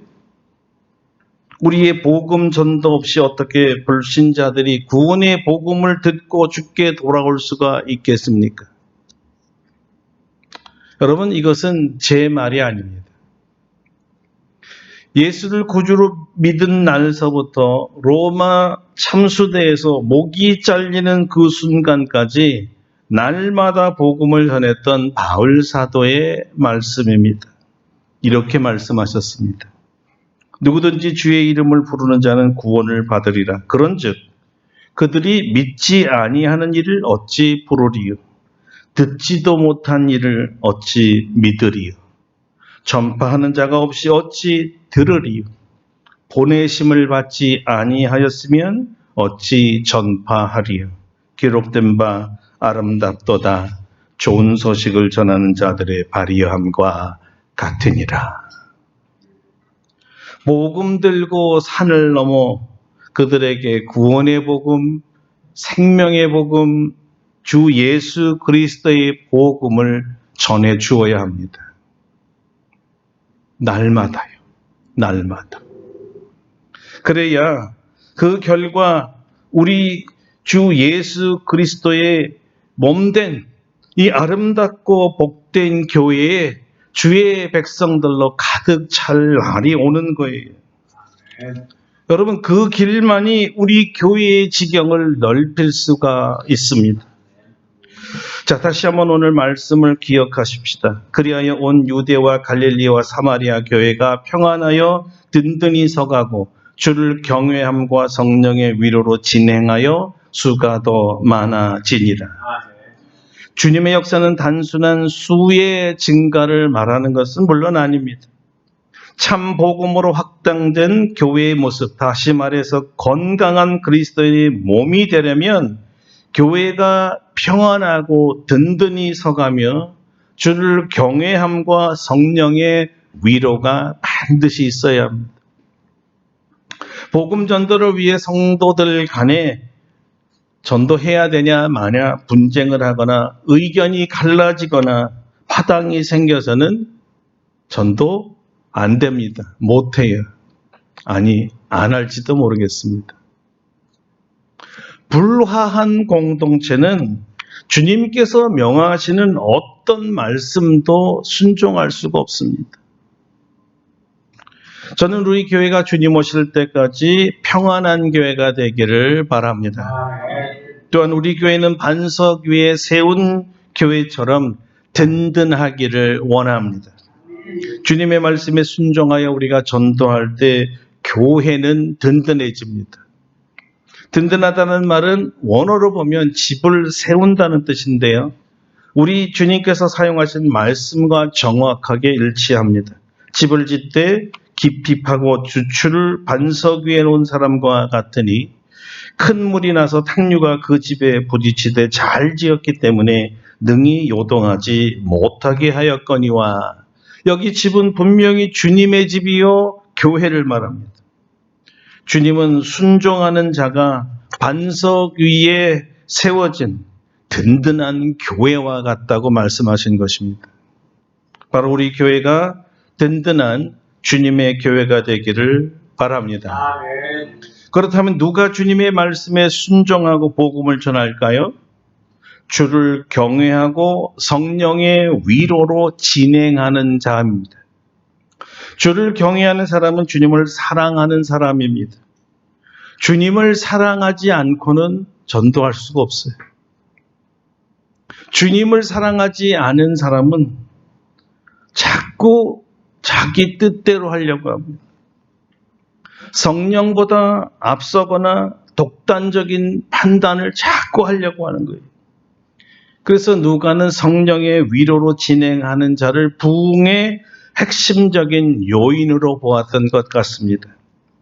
우리의 복음 전도 없이 어떻게 불신자들이 구원의 복음을 듣고 주께 돌아올 수가 있겠습니까? 여러분 이것은 제 말이 아닙니다. 예수를 구주로 믿은 날서부터 로마 참수대에서 목이 잘리는 그 순간까지 날마다 복음을 전했던 바울 사도의 말씀입니다. 이렇게 말씀하셨습니다. 누구든지 주의 이름을 부르는 자는 구원을 받으리라. 그런즉 그들이 믿지 아니하는 일을 어찌 부르리요? 듣지도 못한 일을 어찌 믿으리요? 전파하는 자가 없이 어찌 들으리요? 보내심을 받지 아니하였으면 어찌 전파하리요? 기록된 바 아름답도다. 좋은 소식을 전하는 자들의 발휘함과 같으니라. 복음 들고 산을 넘어 그들에게 구원의 복음, 생명의 복음, 주 예수 그리스도의 복음을 전해 주어야 합니다. 날마다요. 날마다. 그래야 그 결과 우리 주 예수 그리스도의 몸된 이 아름답고 복된 교회에 주의 백성들로 가득 찰 날이 오는 거예요. 여러분, 그 길만이 우리 교회의 지경을 넓힐 수가 있습니다. 자, 다시 한번 오늘 말씀을 기억하십시다. 그리하여 온 유대와 갈릴리와 사마리아 교회가 평안하여 든든히 서가고 주를 경외함과 성령의 위로로 진행하여 수가 더 많아지니라. 주님의 역사는 단순한 수의 증가를 말하는 것은 물론 아닙니다. 참 복음으로 확장된 교회의 모습, 다시 말해서 건강한 그리스도의 몸이 되려면 교회가 평안하고 든든히 서가며 주를 경외함과 성령의 위로가 반드시 있어야 합니다. 복음 전도를 위해 성도들 간에 전도해야 되냐 마냐 분쟁을 하거나 의견이 갈라지거나 파당이 생겨서는 전도 안 됩니다. 못해요. 아니, 안 할지도 모르겠습니다. 불화한 공동체는 주님께서 명하시는 어떤 말씀도 순종할 수가 없습니다. 저는 우리 교회가 주님 오실 때까지 평안한 교회가 되기를 바랍니다. 또한 우리 교회는 반석 위에 세운 교회처럼 든든하기를 원합니다. 주님의 말씀에 순종하여 우리가 전도할 때 교회는 든든해집니다. 든든하다는 말은 원어로 보면 집을 세운다는 뜻인데요. 우리 주님께서 사용하신 말씀과 정확하게 일치합니다. 집을 짓되 깊이 파고 주추를 반석 위에 놓은 사람과 같으니 큰 물이 나서 탕류가 그 집에 부딪히되 잘 지었기 때문에 능히 요동하지 못하게 하였거니와. 여기 집은 분명히 주님의 집이요 교회를 말합니다. 주님은 순종하는 자가 반석 위에 세워진 든든한 교회와 같다고 말씀하신 것입니다. 바로 우리 교회가 든든한 주님의 교회가 되기를 바랍니다. 그렇다면 누가 주님의 말씀에 순종하고 복음을 전할까요? 주를 경외하고 성령의 위로로 진행하는 자입니다. 주를 경외하는 사람은 주님을 사랑하는 사람입니다. 주님을 사랑하지 않고는 전도할 수가 없어요. 주님을 사랑하지 않은 사람은 자꾸 자기 뜻대로 하려고 합니다. 성령보다 앞서거나 독단적인 판단을 자꾸 하려고 하는 거예요. 그래서 누가는 성령의 위로로 진행하는 자를 부흥의 핵심적인 요인으로 보았던 것 같습니다.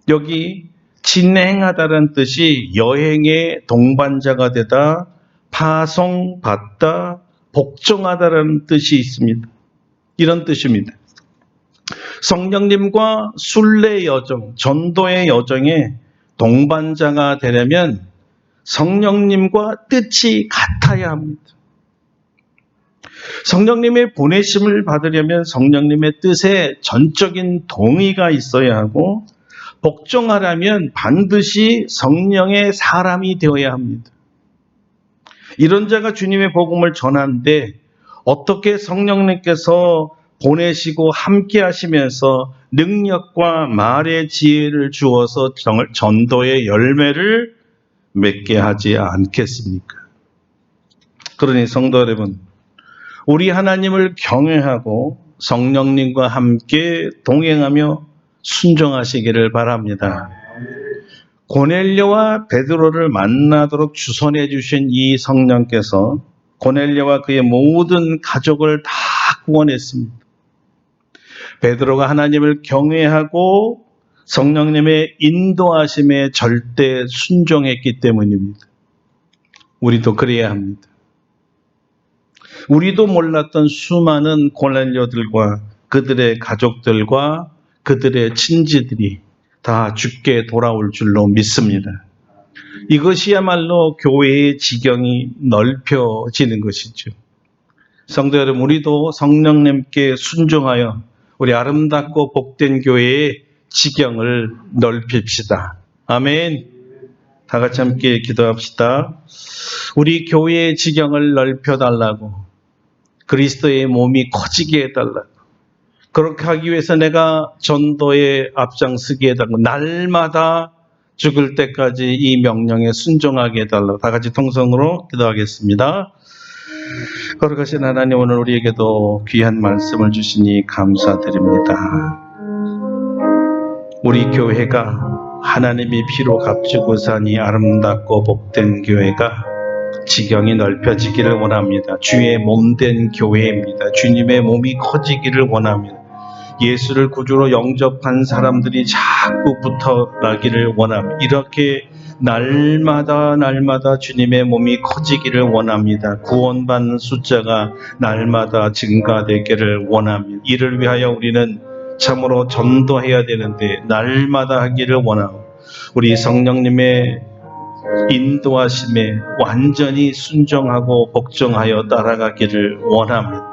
여기 진행하다는 뜻이 여행의 동반자가 되다, 파송받다, 복종하다라는 뜻이 있습니다. 이런 뜻입니다. 성령님과 순례 여정, 전도의 여정에 동반자가 되려면 성령님과 뜻이 같아야 합니다. 성령님의 보내심을 받으려면 성령님의 뜻에 전적인 동의가 있어야 하고, 복종하려면 반드시 성령의 사람이 되어야 합니다. 이런 자가 주님의 복음을 전하는데 어떻게 성령님께서 보내시고 함께 하시면서 능력과 말의 지혜를 주어서 전도의 열매를 맺게 하지 않겠습니까? 그러니 성도 여러분, 우리 하나님을 경외하고 성령님과 함께 동행하며 순종하시기를 바랍니다. 고넬료와 베드로를 만나도록 주선해 주신 이 성령께서 고넬료와 그의 모든 가족을 다 구원했습니다. 베드로가 하나님을 경외하고 성령님의 인도하심에 절대 순종했기 때문입니다. 우리도 그래야 합니다. 우리도 몰랐던 수많은 고넬료들과 그들의 가족들과 그들의 친지들이 다 죽게 돌아올 줄로 믿습니다. 이것이야말로 교회의 지경이 넓혀지는 것이죠. 성도 여러분, 우리도 성령님께 순종하여 우리 아름답고 복된 교회의 지경을 넓힙시다. 아멘. 다 같이 함께 기도합시다. 우리 교회의 지경을 넓혀달라고, 그리스도의 몸이 커지게 해달라고, 그렇게 하기 위해서 내가 전도에 앞장서게 해달라고 날마다 죽을 때까지 이 명령에 순종하게 해달라고 다 같이 통성으로 기도하겠습니다. 거룩하신 하나님, 오늘 우리에게도 귀한 말씀을 주시니 감사드립니다. 우리 교회가 하나님이 피로 값주고 사니 아름답고 복된 교회가 지경이 넓혀지기를 원합니다. 주의 몸된 교회입니다. 주님의 몸이 커지기를 원합니다. 예수를 구주로 영접한 사람들이 자꾸 붙어나기를 원합니다. 이렇게 날마다 주님의 몸이 커지기를 원합니다. 구원받는 숫자가 날마다 증가되기를 원합니다. 이를 위하여 우리는 참으로 전도해야 되는데 날마다 하기를 원하고 우리 성령님의 인도하심에 완전히 순종하고 복종하여 따라가기를 원합니다.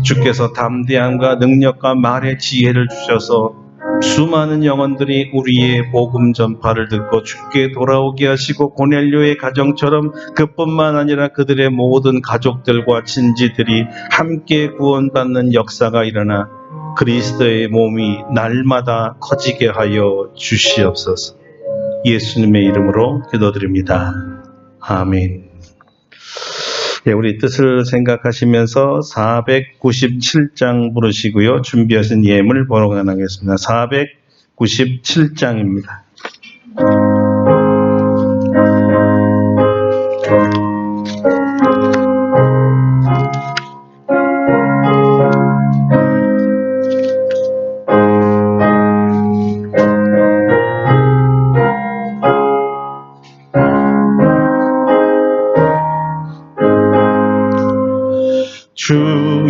주께서 담대함과 능력과 말의 지혜를 주셔서 수많은 영혼들이 우리의 복음 전파를 듣고 주께 돌아오게 하시고 고넬료의 가정처럼 그뿐만 아니라 그들의 모든 가족들과 친지들이 함께 구원받는 역사가 일어나 그리스도의 몸이 날마다 커지게 하여 주시옵소서. 예수님의 이름으로 기도드립니다. 아멘. 예, 우리 뜻을 생각하시면서 497장 부르시고요. 준비하신 예물 보러 가겠습니다. 497장입니다. 주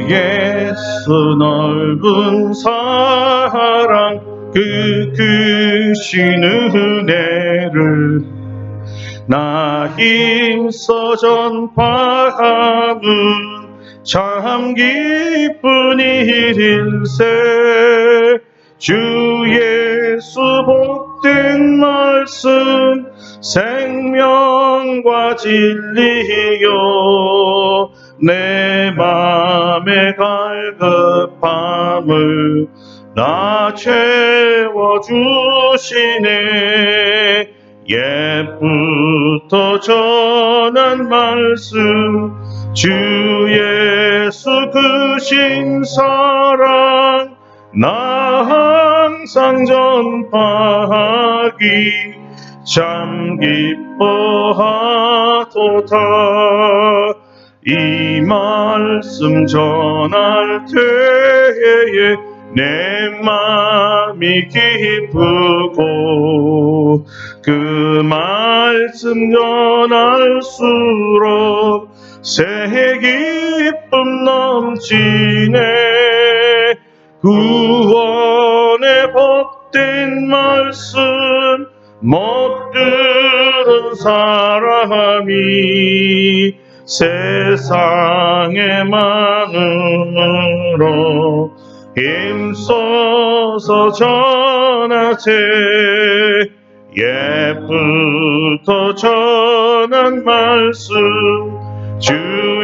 예수 넓은 사랑 그 크신 은혜를 나 힘써 전파함은 참 기쁜 일일세. 주 예수 복된 말씀 생명과 진리요 내 맘의 갈급함을 나 채워주시네. 옛부터 전한 말씀 주 예수 크신 사랑 나 항상 전파하기 참 기뻐하도다. 이 말씀 전할 때에 내 맘이 기쁘고 그 말씀 전할수록 새 기쁨 넘치네. 구원의 복된 말씀 못 들은 사람이 세상의 마음으로 힘써서 전하세. 옛부터 전한 말씀 주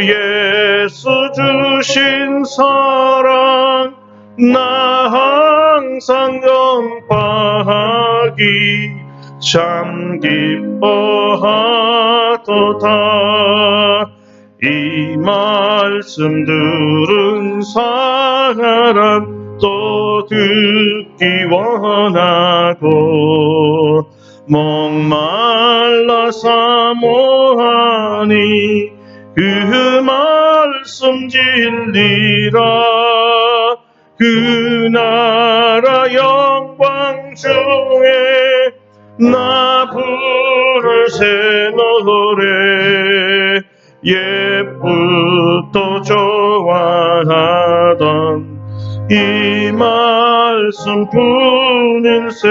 예수 주신 사랑 나 항상 전파하기 참 기뻐하도다. 이 말씀 들은 사람 또 듣기 원하고 목말라 사모하니 그 말씀 진리라. 그 나라 영광 중에 나 부를 새 노래 옛부터 좋아하던 이 말씀 뿐일세.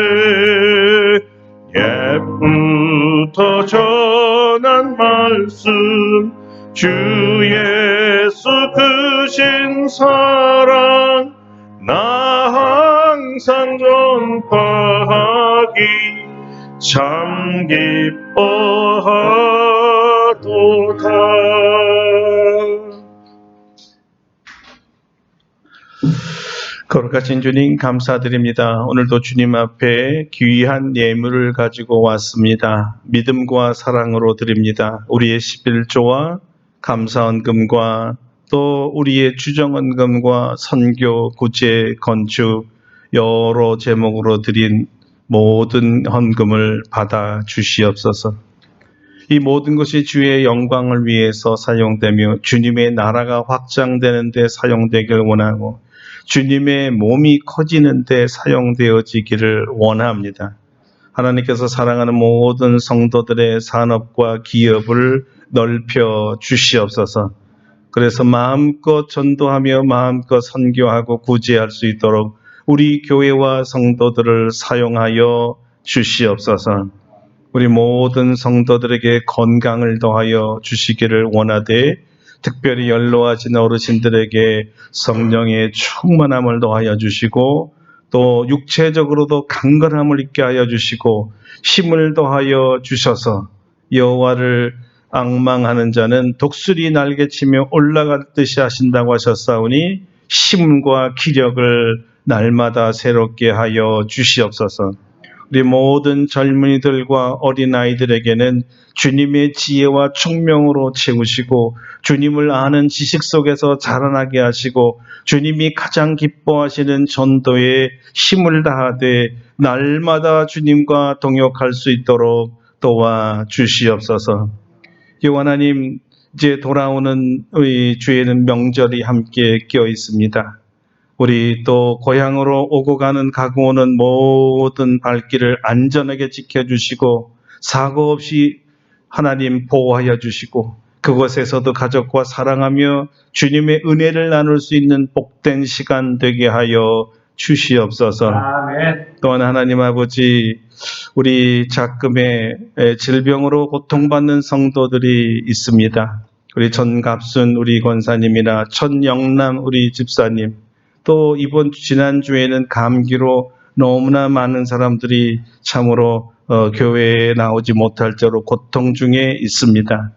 옛부터 전한 말씀 주 예수 크신 사랑 나 항상 전파하기 참 기뻐하도다. 거룩하신 주님 감사드립니다. 오늘도 주님 앞에 귀한 예물을 가지고 왔습니다. 믿음과 사랑으로 드립니다. 우리의 11조와 감사헌금과 또 우리의 주정헌금과 선교, 구제, 건축 여러 제목으로 드린 모든 헌금을 받아 주시옵소서. 이 모든 것이 주의 영광을 위해서 사용되며 주님의 나라가 확장되는 데 사용되길 원하고 주님의 몸이 커지는 데 사용되어지기를 원합니다. 하나님께서 사랑하는 모든 성도들의 산업과 기업을 넓혀 주시옵소서. 그래서 마음껏 전도하며 마음껏 선교하고 구제할 수 있도록 우리 교회와 성도들을 사용하여 주시옵소서. 우리 모든 성도들에게 건강을 더하여 주시기를 원하되 특별히 연로하신 어르신들에게 성령의 충만함을 더하여 주시고 또 육체적으로도 강건함을 있게 하여 주시고 힘을 더하여 주셔서 여호와를 앙망하는 자는 독수리 날개치며 올라갈 듯이 하신다고 하셨사오니 힘과 기력을 날마다 새롭게 하여 주시옵소서. 우리 모든 젊은이들과 어린아이들에게는 주님의 지혜와 총명으로 채우시고 주님을 아는 지식 속에서 자라나게 하시고 주님이 가장 기뻐하시는 전도에 힘을 다하되 날마다 주님과 동역할 수 있도록 도와주시옵소서. 여호와 하나님, 이제 돌아오는 우리 주에는 명절이 함께 껴 있습니다. 우리 또 고향으로 오고 가는 가고 오는 모든 발길을 안전하게 지켜주시고 사고 없이 하나님 보호하여 주시고 그곳에서도 가족과 사랑하며 주님의 은혜를 나눌 수 있는 복된 시간 되게 하여 주시옵소서. 아멘. 또한 하나님 아버지, 우리 작금의 질병으로 고통받는 성도들이 있습니다. 우리 전갑순 우리 권사님이나 천영남 우리 집사님, 또 이번 지난주에는 감기로 너무나 많은 사람들이 참으로 교회에 나오지 못할 정도로 고통 중에 있습니다.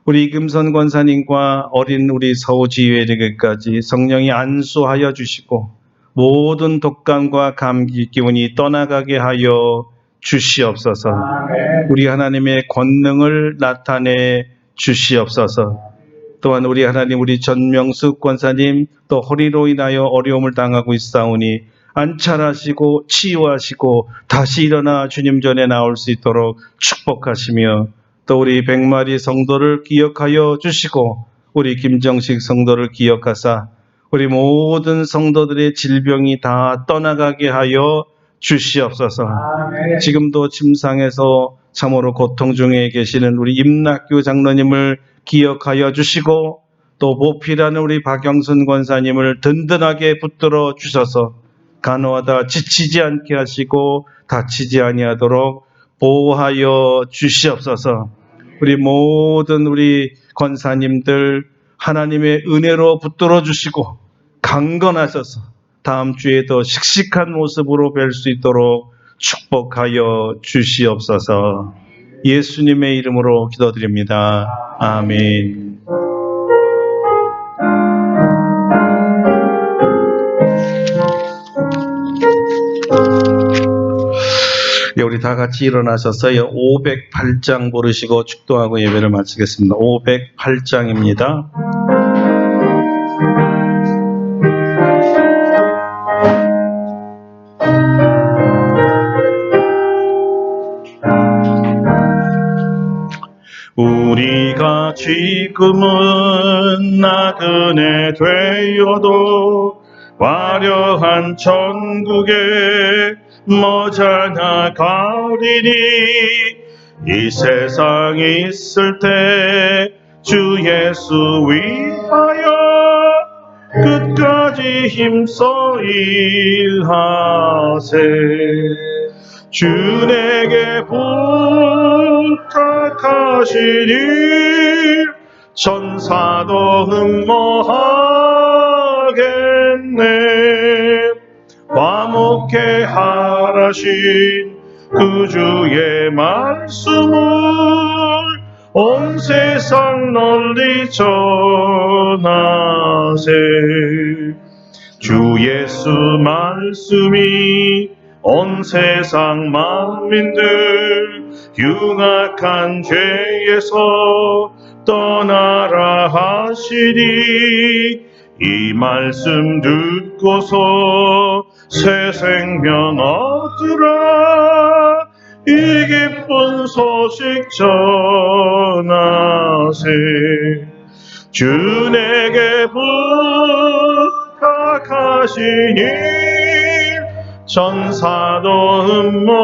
우리 이금선 권사님과 어린 우리 서우지회에게까지 성령이 안수하여 주시고 모든 독감과 감기 기운이 떠나가게 하여 주시옵소서. 아멘. 우리 하나님의 권능을 나타내 주시옵소서. 또한 우리 하나님, 우리 전명숙 권사님 또 허리로 인하여 어려움을 당하고 있사오니 안찰하시고 치유하시고 다시 일어나 주님 전에 나올 수 있도록 축복하시며 또 우리 100마리 성도를 기억하여 주시고 우리 김정식 성도를 기억하사 우리 모든 성도들의 질병이 다 떠나가게 하여 주시옵소서. 아멘. 지금도 침상에서 참으로 고통 중에 계시는 우리 임낙규 장로님을 기억하여 주시고 또 보필하는 우리 박영순 권사님을 든든하게 붙들어 주셔서 간호하다 지치지 않게 하시고 다치지 아니하도록 보호하여 주시옵소서. 우리 모든 우리 권사님들 하나님의 은혜로 붙들어 주시고 강건하셔서 다음 주에 더 씩씩한 모습으로 뵐 수 있도록 축복하여 주시옵소서. 예수님의 이름으로 기도드립니다. 아멘. 예, 우리 다 같이 일어나셔서요 508장 부르시고 축도하고 예배를 마치겠습니다. 508장입니다. 우리가 지금은 나그네 되어도 화려한 천국에 머지않아 가리니 이 세상 있을 때 주 예수 위하여 끝까지 힘써 일하세. 주 내게 부탁하시니 천사도 흠모하겠네. 화목해 하라신 그 주의 말씀을 온 세상 널리 전하세. 주 예수 말씀이 온 세상 만민들 흉악한 죄에서 떠나라 하시니 이 말씀 듣고서 새 생명 얻으라 이 기쁜 소식 전하세 주 내게 부탁하시니 천사도 흠모하겠네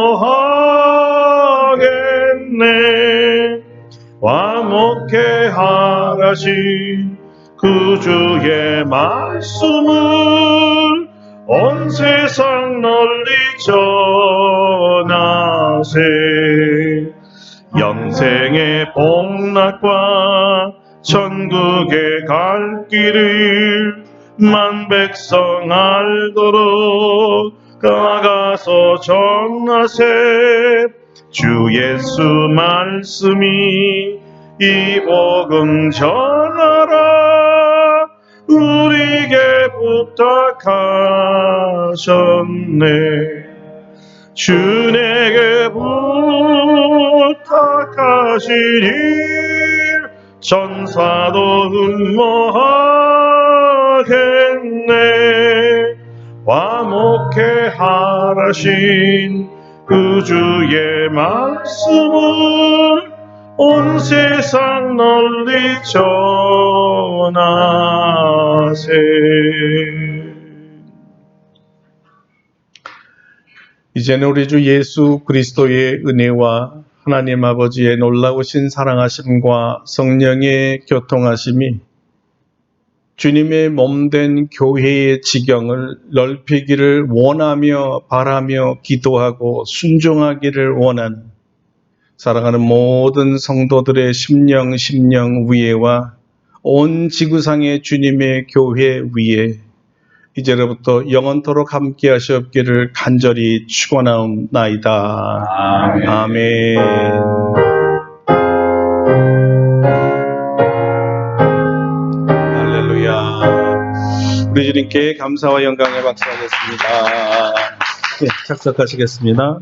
화목해 하라신 그 주의 말씀을 온 세상 널리 전하세 영생의 복락과 천국에 갈 길을 만 백성 알도록 나가서 전하세 주 예수 말씀이 이 복음 전하라 우리에게 부탁하셨네 주 내게 부탁하시니 천사도 흠모하겠네 화목해 하라신 그 주의 말씀을 온 세상 널리 전하세 이제는 우리 주 예수 그리스도의 은혜와 하나님 아버지의 놀라우신 사랑하심과 성령의 교통하심이 주님의 몸된 교회의 지경을 넓히기를 원하며 바라며 기도하고 순종하기를 원하는 사랑하는 모든 성도들의 심령 위에와 온 지구상의 주님의 교회 위에 이제로부터 영원토록 함께 하시옵기를 간절히 축원하옵나이다. 아멘. 아멘. 할렐루야. 우리 주님께 감사와 영광의 박수하겠습니다. 네, 착석하시겠습니다.